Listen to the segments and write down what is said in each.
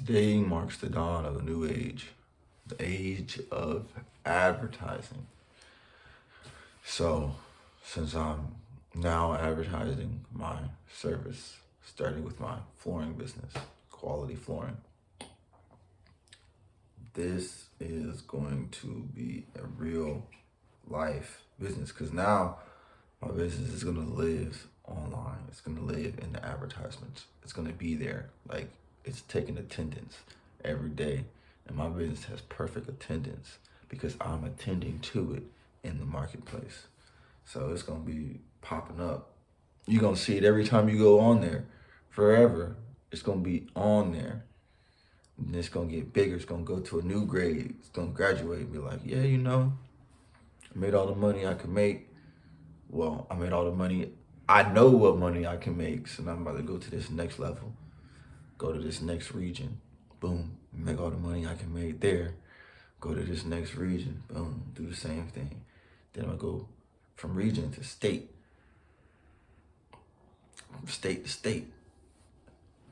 Today marks the dawn of a new age, the age of advertising. So, since I'm now advertising my service, starting with my flooring business, quality flooring, this is going to be a real life business because now my business is going to live online. It's going to live in the advertisements. It's going to be there. Like it's taking attendance every day. And my business has perfect attendance because I'm attending to it in the marketplace. So it's going to be popping up. You're going to see it every time you go on there forever. It's going to be on there. And it's going to get bigger. It's going to go to a new grade. It's going to graduate and be like, yeah, I made all the money I could make. Well, I made all the money. I know what money I can make. So now I'm about to go to this next level, go to this next region. Boom, make all the money I can make there. Go to this next region. Boom, do the same thing. Then I'll go from region to state, from state to state.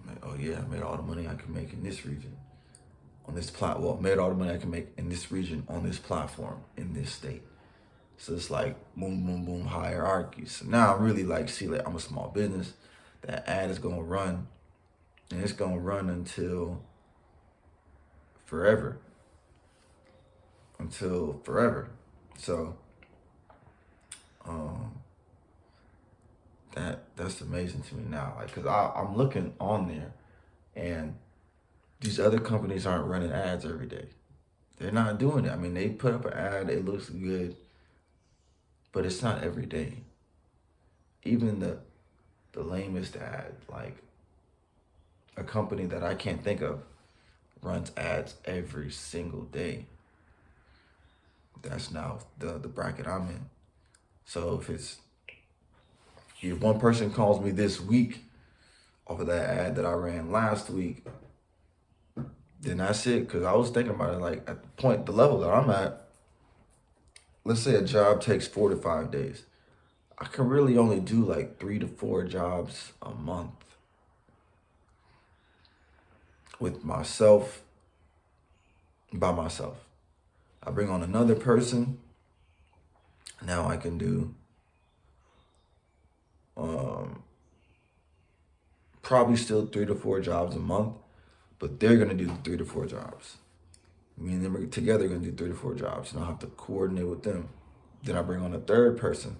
I'm like, oh yeah, I made all the money I can make in this region, on this platform. Well, made all the money I can make in this region, on this platform, in this state. So it's like boom, boom, boom, hierarchy. So now I really like see like I'm a small business. That ad is gonna run, and it's gonna run until forever. Until forever. So um that's amazing to me now. Like cause I'm looking on there and these other companies aren't running ads every day. They're not doing it. I mean, they put up an ad, it looks good, but it's not every day. Even the lamest ad, like a company that I can't think of, runs ads every single day. That's now the bracket I'm in. So if one person calls me this week off of that ad that I ran last week, then that's it. Cause I was thinking about it like at the level that I'm at, let's say a job takes 4 to 5 days. I can really only do like 3 to 4 jobs a month with myself, by myself. I bring on another person. Now I can do probably still 3 to 4 jobs a month, but they're gonna do 3 to 4 jobs. Me and them are together gonna do 3 to 4 jobs, and I'll have to coordinate with them. Then I bring on a third person.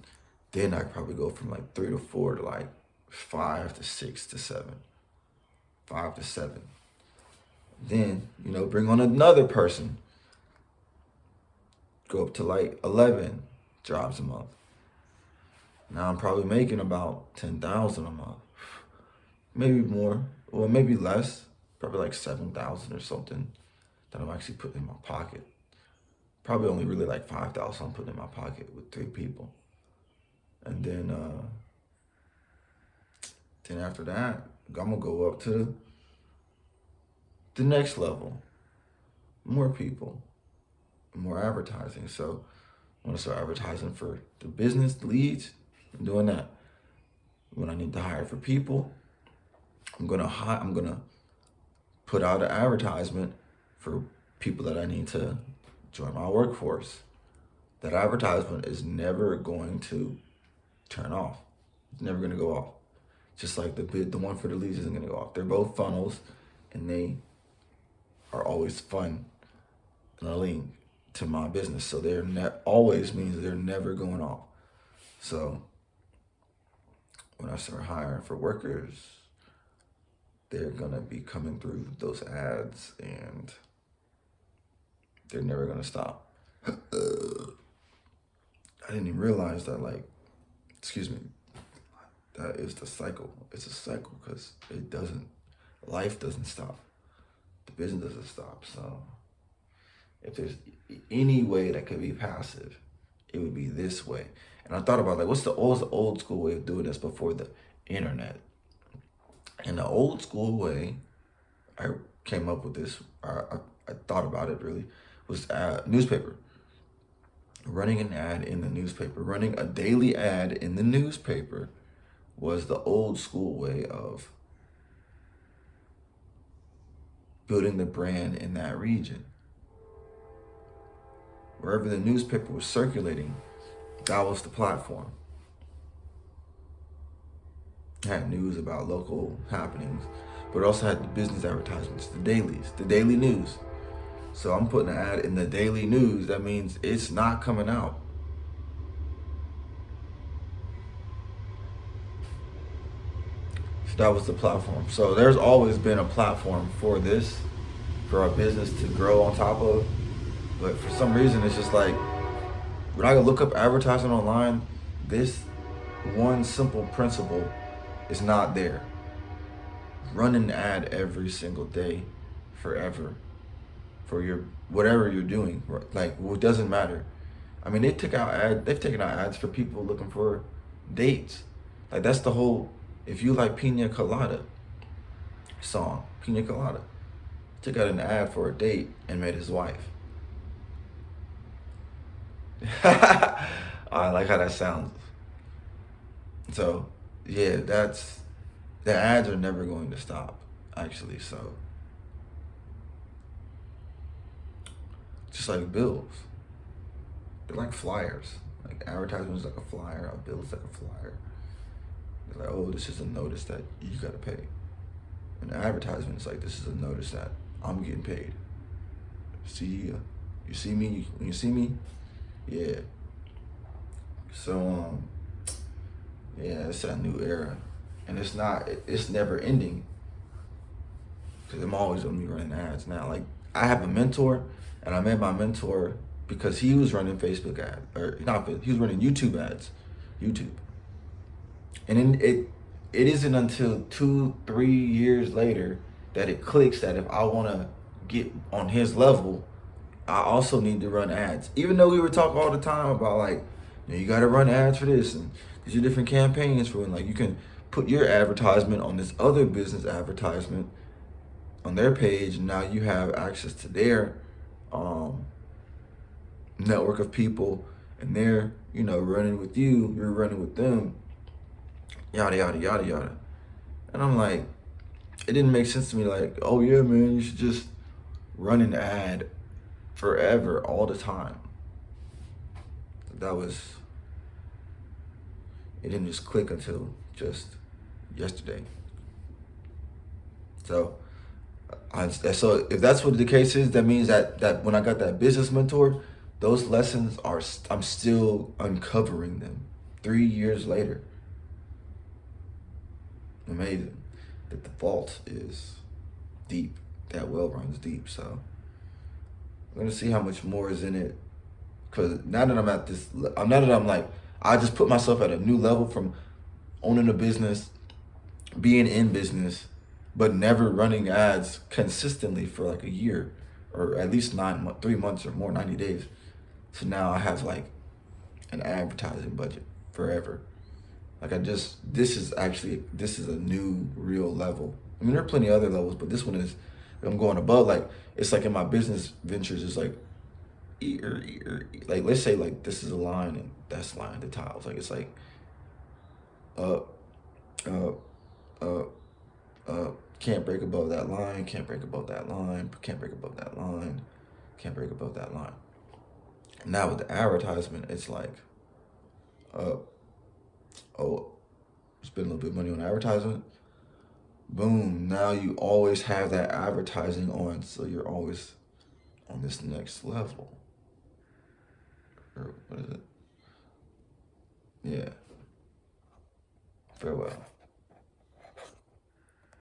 Then I probably go from like 3 to 4 to like 5 to 6 to 7, 5 to 7. Then bring on another person. Go up to like 11 jobs a month. Now I'm probably making about 10,000 a month, maybe more, or maybe less, probably like 7,000 or something that I'm actually putting in my pocket. Probably only really like 5,000 I'm putting in my pocket with 3 people. And then after that, I'm gonna go up to the next level, more people, more advertising. So I want to start advertising for the business leads. I'm doing that. When I need to hire for people, I'm gonna put out an advertisement for people that I need to join my workforce. That advertisement is never going to turn off. It's never going to go off. Just like the one for the leads isn't going to go off. They're both funnels, and they are always fun and a link to my business. So they're always means they're never going off. So when I start hiring for workers, they're gonna be coming through those ads, and they're never gonna stop. I didn't even realize that, excuse me, that is the cycle. It's a cycle because life doesn't stop. The business doesn't stop. So if there's any way that could be passive, it would be this way. And I thought about what's the old school way of doing this before the internet? And the old school way, I came up with this, I thought about it really, was newspaper. Running an ad in the newspaper, running a daily ad in the newspaper was the old school way of building the brand in that region. Wherever the newspaper was circulating, that was the platform. It had news about local happenings, but it also had the business advertisements, the dailies, the daily news. So I'm putting an ad in the daily news. That means it's not coming out. So that was the platform. So there's always been a platform for this, for our business to grow on top of. But for some reason, it's just like, when I look up advertising online, this one simple principle is not there. Run an ad every single day, forever, for your whatever you're doing. Like, well, it doesn't matter. I mean, they've taken out ads for people looking for dates. Like, that's the whole. If you like Pina Colada song, Pina Colada, took out an ad for a date and met his wife. I like how that sounds. So, yeah, the ads are never going to stop, actually. So, just like bills, they're like flyers. Like, advertisements like a flyer, a bill is like a flyer. They're like, oh, this is a notice that you gotta pay. And the advertisement's like, this is a notice that I'm getting paid. See ya. You see me? When you see me, yeah. So, yeah, it's that new era. And it's never ending. Because I'm always gonna be running ads now. Like, I have a mentor, and I met my mentor because he was running Facebook ads, or not, he was running YouTube ads, YouTube. And then it isn't until 2-3 years later that it clicks that if I wanna get on his level, I also need to run ads. Even though we were talking all the time about, like, you gotta run ads for this, and these are different campaigns for it. Like, you can put your advertisement on this other business advertisement on their page, and now you have access to their network of people, and they're, running with you, you're running with them, yada yada yada yada. And I'm like, it didn't make sense to me. Like, oh yeah, man, you should just run an ad forever, all the time. It didn't just click until just yesterday. So, so if that's what the case is, that means that when I got that business mentor, those lessons I'm still uncovering them 3 years later. Amazing that the vault is deep. That well runs deep. So I'm gonna see how much more is in it. Cause now that I'm like, I just put myself at a new level from owning a business, being in business, but never running ads consistently for like a year, or at least 3 months or more, 90 days. So now I have like an advertising budget forever. Like, this is a new real level. I mean, there are plenty of other levels, but this one is, I'm going above. Like, it's like in my business ventures, it's like, like, let's say like this is a line and that's line, the tiles. Like, it's like, up, up, up, up. Can't break above that line, can't break above that line, can't break above that line, can't break above that line. Now with the advertisement, it's like, oh, spend a little bit of money on advertisement. Boom, now you always have that advertising on, so you're always on this next level. Or what is it? Yeah. Farewell.